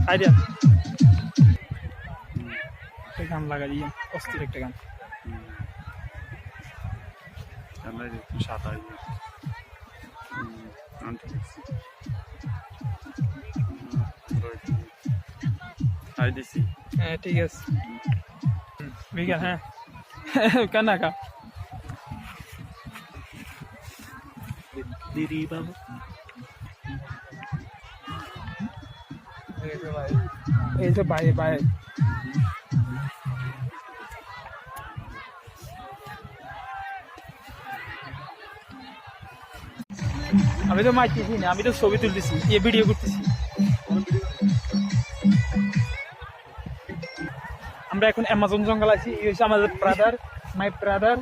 খাই দেন একটা গান লাগাই দিয়ে অস্থির একটা গান হ্যাঁ ঠিক আছে বিজ্ঞান হ্যাঁ কান্না কা দিদি বাবা এই তো ভাই ভাই আমি তো মাইতেছি না আমি তো ছবি তুলতেছি এ ভিডিও করতেছি আমরা এখন অ্যামাজন জঙ্গল আছি এই হচ্ছে আমাদের ব্রাদার মাই ব্রাদার